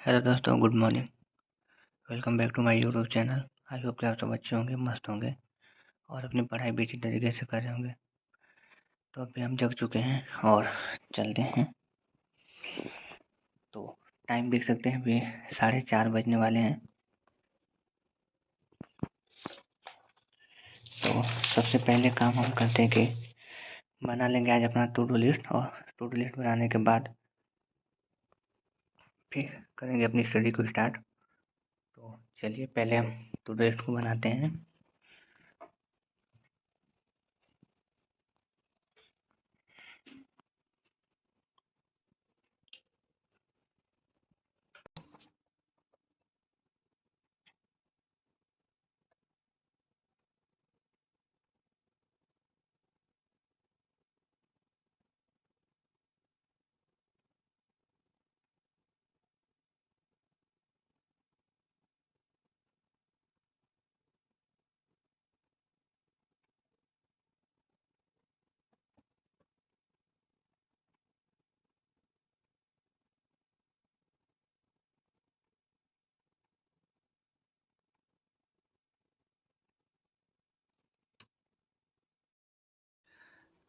Hello दोस्तों, good morning. Welcome back to my YouTube channel. I hope कि आप सब अच्छे होंगे, मस्त होंगे और अपनी पढ़ाई भी अच्छी तरीके से कर रहे होंगे। तो अभी हम जग चुके हैं और चलते हैं। तो टाइम देख सकते हैं, अभी 4:30 बजने वाले हैं। तो सबसे पहले काम हम करते हैं कि बना लेंगे आज अपना टू डू लिस्ट, और टू डू लिस्ट बनाने के बाद फिर करेंगे अपनी स्टडी को स्टार्ट। तो चलिए पहले हम टू डू लिस्ट को बनाते हैं।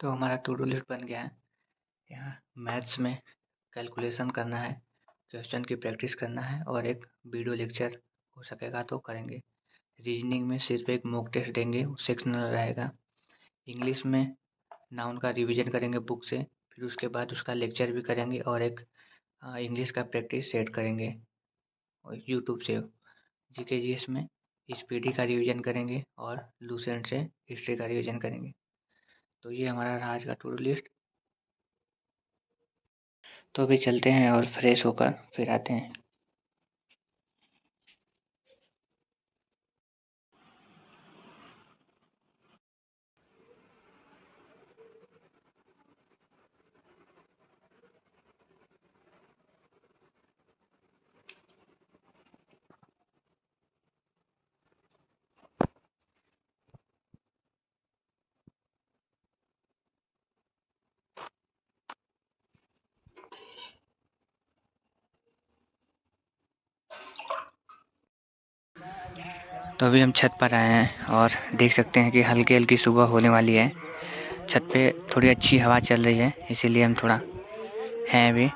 तो हमारा टू डू लिस्ट बन गया है। यहाँ मैथ्स में कैलकुलेशन करना है, क्वेश्चन की प्रैक्टिस करना है और एक वीडियो लेक्चर हो सकेगा तो करेंगे। रीजनिंग में सिर्फ एक मॉक टेस्ट देंगे, वो सेक्शनल रहेगा। इंग्लिश में नाउन का रिवीजन करेंगे बुक से, फिर उसके बाद उसका लेक्चर भी करेंगे और एक इंग्लिश का प्रैक्टिस सेट करेंगे और यूट्यूब से। जीके जीएस में स्पीडी का रिवीजन करेंगे और लूसेंट से हिस्ट्री का रिवीजन करेंगे। तो ये हमारा रहा आज का टू डू लिस्ट। तो अभी चलते हैं और फ्रेश होकर फिर आते हैं। तो अभी हम छत पर आए हैं और देख सकते हैं कि हल्की हल्की सुबह होने वाली है। छत पे थोड़ी अच्छी हवा चल रही है, इसीलिए हम थोड़ा हैं अभी।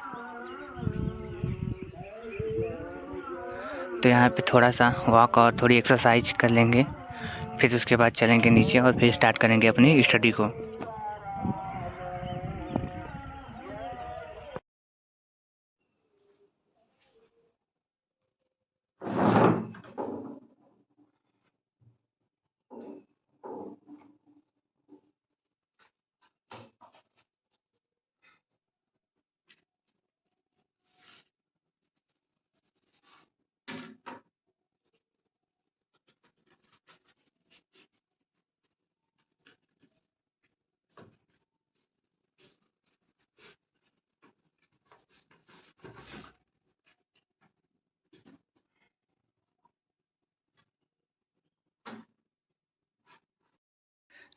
तो यहाँ पे थोड़ा सा वॉक और थोड़ी एक्सरसाइज कर लेंगे, फिर उसके बाद चलेंगे नीचे और फिर स्टार्ट करेंगे अपनी स्टडी को।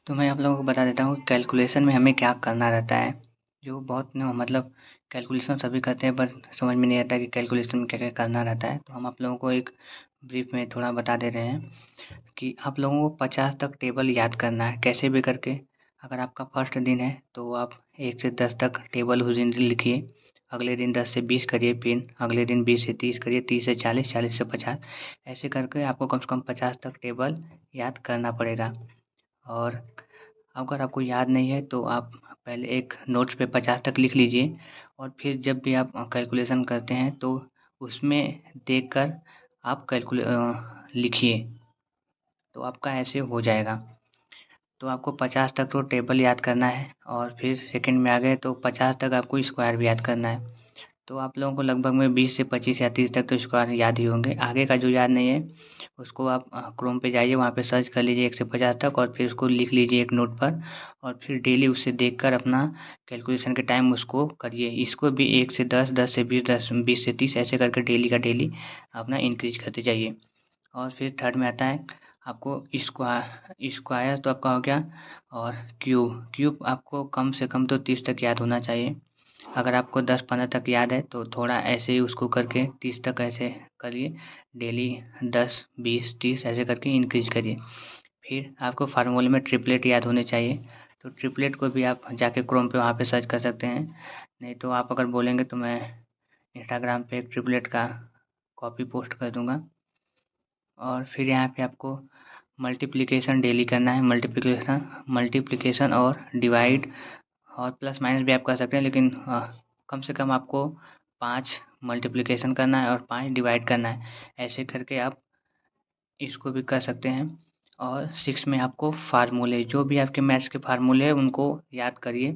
तो मैं आप लोगों को बता देता हूँ कैलकुलेशन में हमें क्या करना रहता है। जो बहुत न मतलब कैलकुलेशन सभी करते हैं, पर समझ में नहीं आता कि कैलकुलेशन में क्या क्या करना रहता है। तो हम आप लोगों को एक ब्रीफ में थोड़ा बता दे रहे हैं कि आप लोगों को 50 तक टेबल याद करना है कैसे भी करके। अगर आपका फर्स्ट दिन है तो आप 1 से 10 तक टेबल उस दिन लिखिए। अगले दिन 10 से 20 करिए, फिर अगले दिन 20 से 30 करिए, 30 से 40, 40 से 50। ऐसे करके आपको कम से कम 50 तक टेबल याद करना पड़ेगा। और अगर आपको याद नहीं है तो आप पहले एक नोट्स पे 50 तक लिख लीजिए, और फिर जब भी आप कैलकुलेशन करते हैं तो उसमें देखकर आप लिखिए, तो आपका ऐसे हो जाएगा। तो आपको 50 तक तो टेबल याद करना है, और फिर सेकंड में आ गए तो 50 तक आपको स्क्वायर भी याद करना है। तो आप लोगों को लगभग में 20 से 25 या 30 तक तो स्क्वायर याद ही होंगे। आगे का जो याद नहीं है उसको आप क्रोम पे जाइए, वहाँ पे सर्च कर लीजिए 1 से 50 तक, और फिर उसको लिख लीजिए एक नोट पर, और फिर डेली उससे देखकर अपना कैलकुलेशन के टाइम उसको करिए। इसको भी 1 से 10, 10 से 20, 20 से 30 ऐसे करके डेली का डेली अपना इंक्रीज करते जाइए। और फिर थर्ड में आता है आपको स्क्वायर तो आपका हो गया, और क्यूब आपको कम से कम तो 30 तक याद होना चाहिए। अगर आपको 10-15 तक याद है तो थोड़ा ऐसे ही उसको करके 30 तक ऐसे करिए। डेली 10, 20, 30 ऐसे करके इंक्रीज करिए। फिर आपको फार्मूले में ट्रिपलेट याद होने चाहिए, तो ट्रिपलेट को भी आप जाके क्रोम पे वहाँ पे सर्च कर सकते हैं। नहीं तो आप अगर बोलेंगे तो मैं इंस्टाग्राम पे एक ट्रिपलेट का कॉपी पोस्ट कर दूँगा। और फिर यहाँ पे आपको मल्टीप्लिकेशन डेली करना है। मल्टीप्लिकेशन और डिवाइड और प्लस माइनस भी आप कर सकते हैं, लेकिन कम से कम आपको 5 मल्टीप्लिकेशन करना है और 5 डिवाइड करना है। ऐसे करके आप इसको भी कर सकते हैं। और 6 में आपको फार्मूले, जो भी आपके मैथ्स के फार्मूले हैं उनको याद करिए।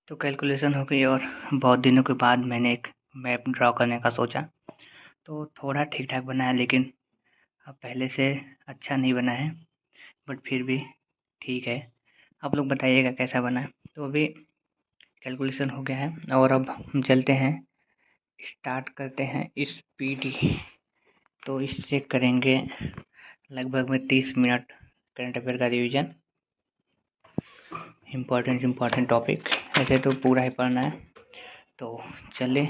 तो कैलकुलेशन हो गई और बहुत दिनों के बाद मैंने एक मैप ड्रॉ करने का सोचा, तो थोड़ा ठीक ठाक बना है, लेकिन अब पहले से अच्छा नहीं बना है, बट फिर भी ठीक है। आप लोग बताइएगा कैसा बना है। तो अभी कैलकुलेशन हो गया है और अब हम चलते हैं, स्टार्ट करते हैं स्पीड। तो इससे करेंगे लगभग में 30 मिनट करंट अफेयर का रिवीजन। इम्पॉर्टेंट टॉपिक, ऐसे तो पूरा ही पढ़ना है। तो चले,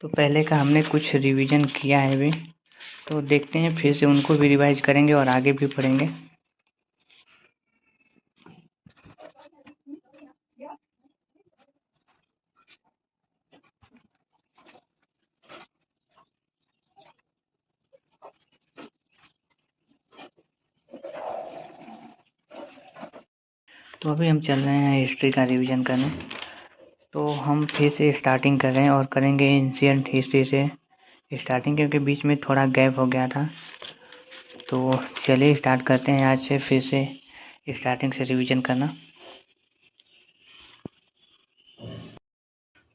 तो पहले का हमने कुछ रिवीजन किया है अभी, तो देखते हैं फिर से उनको भी रिवाइज करेंगे और आगे भी पढ़ेंगे। तो अभी हम चल रहे हैं हिस्ट्री का रिवीजन करने। तो हम फिर से स्टार्टिंग कर रहे हैं और करेंगे एंशियंट हिस्ट्री से स्टार्टिंग, क्योंकि बीच में थोड़ा गैप हो गया था। तो चलिए स्टार्ट करते हैं आज से फिर से स्टार्टिंग से रिवीजन करना।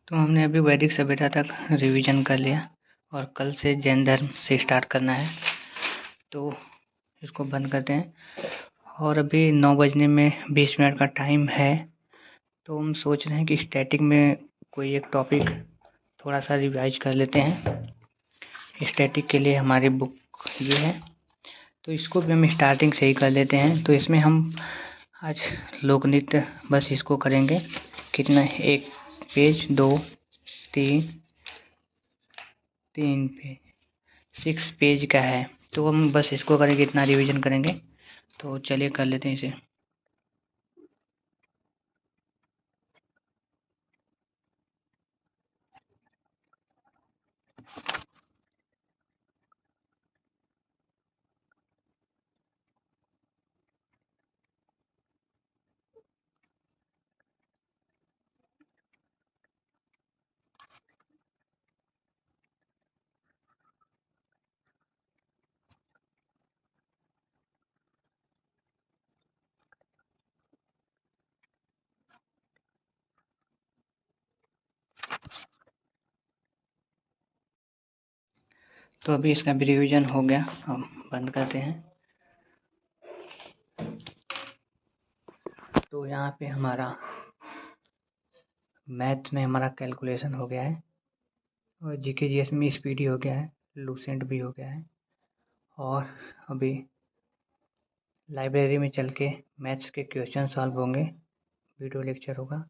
तो हमने अभी वैदिक सभ्यता तक रिवीजन कर लिया और कल से जैन धर्म से स्टार्ट करना है। तो इसको बंद करते हैं और अभी 9 बजने में 20 मिनट का टाइम है। तो हम सोच रहे हैं कि स्टैटिक में कोई एक टॉपिक थोड़ा सा रिवाइज कर लेते हैं। स्टैटिक के लिए हमारी बुक ये है, तो इसको भी हम स्टार्टिंग से ही कर लेते हैं। तो इसमें हम आज लोक नृत्य बस इसको करेंगे। कितना, एक पेज, 2, 3 पेज, 6 पेज का है। तो हम बस इसको करेंगे, इतना रिवीजन करेंगे। तो चलिए कर लेते हैं इसे। तो अभी इसका भी रिवीजन हो गया, हम बंद करते हैं। तो यहाँ पे हमारा मैथ में हमारा कैलकुलेशन हो गया है और जीके जीएस में स्पीडी हो गया है, लूसेंट भी हो गया है। और अभी लाइब्रेरी में चल के मैथ्स के क्वेश्चन सॉल्व होंगे, वीडियो लेक्चर होगा,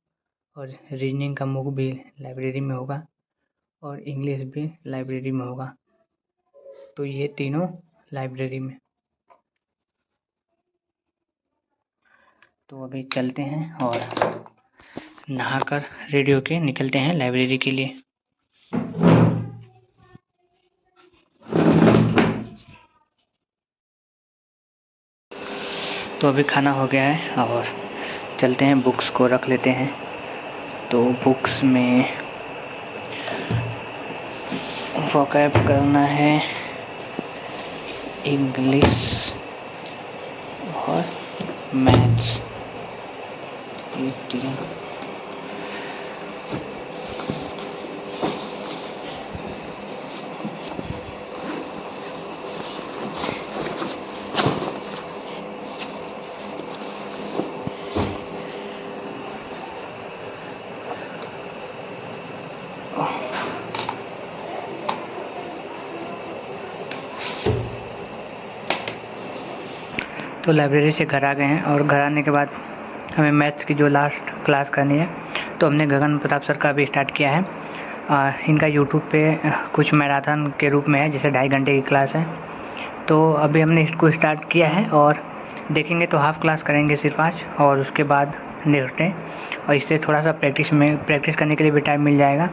और रीजनिंग का बुक भी लाइब्रेरी में होगा और इंग्लिश भी लाइब्रेरी में होगा। तो ये तीनों लाइब्रेरी में। तो अभी चलते हैं और नहाकर रेडी होके निकलते हैं लाइब्रेरी के लिए। तो अभी खाना हो गया है और चलते हैं, बुक्स को रख लेते हैं। तो बुक्स में वोकैब करना है, इंग्लिश और मैथ्स, ये तीन। तो लाइब्रेरी से घर आ गए हैं और घर आने के बाद हमें मैथ्स की जो लास्ट क्लास करनी है तो हमने गगन प्रताप सर का भी स्टार्ट किया है। इनका यूट्यूब पे कुछ मैराथन के रूप में है, जैसे 2.5 घंटे की क्लास है। तो अभी हमने इसको स्टार्ट किया है और देखेंगे तो हाफ़ क्लास करेंगे सिर्फ आज, और उसके बाद नेक्स्ट डे, और इससे थोड़ा सा प्रैक्टिस करने के लिए भी टाइम मिल जाएगा।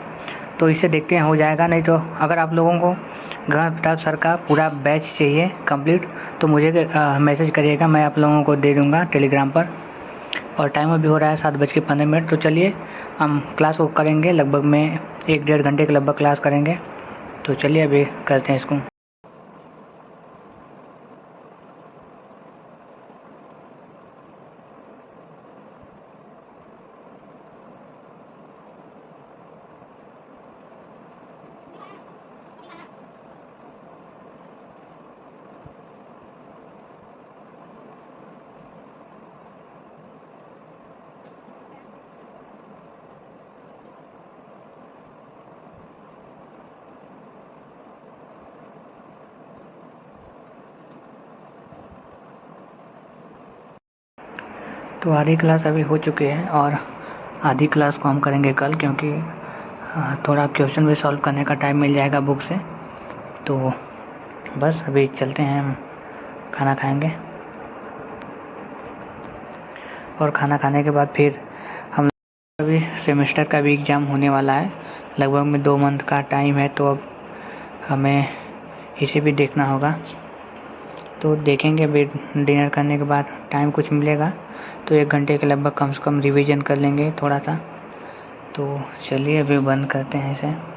तो इसे देखते हैं हो जाएगा। नहीं तो अगर आप लोगों को गगन प्रताप सर का पूरा बैच चाहिए कंप्लीट तो मुझे मैसेज करिएगा, मैं आप लोगों को दे दूँगा टेलीग्राम पर। और टाइम अभी हो रहा है 7:15। तो चलिए हम क्लास को करेंगे, लगभग में 1-1.5 घंटे के लगभग क्लास करेंगे। तो चलिए अभी करते हैं इसको। तो आधी क्लास अभी हो चुकी है और आधी क्लास को हम करेंगे कल, क्योंकि थोड़ा क्वेश्चन भी सॉल्व करने का टाइम मिल जाएगा बुक से। तो बस अभी चलते हैं, हम खाना खाएंगे और खाना खाने के बाद फिर हम अभी सेमेस्टर का भी एग्ज़ाम होने वाला है, लगभग में 2 मंथ का टाइम है। तो अब हमें इसे भी देखना होगा। तो देखेंगे अभी डिनर करने के बाद टाइम कुछ मिलेगा तो 1 घंटे के लगभग कम से कम रिवीजन कर लेंगे थोड़ा सा। तो चलिए अभी बंद करते हैं इसे।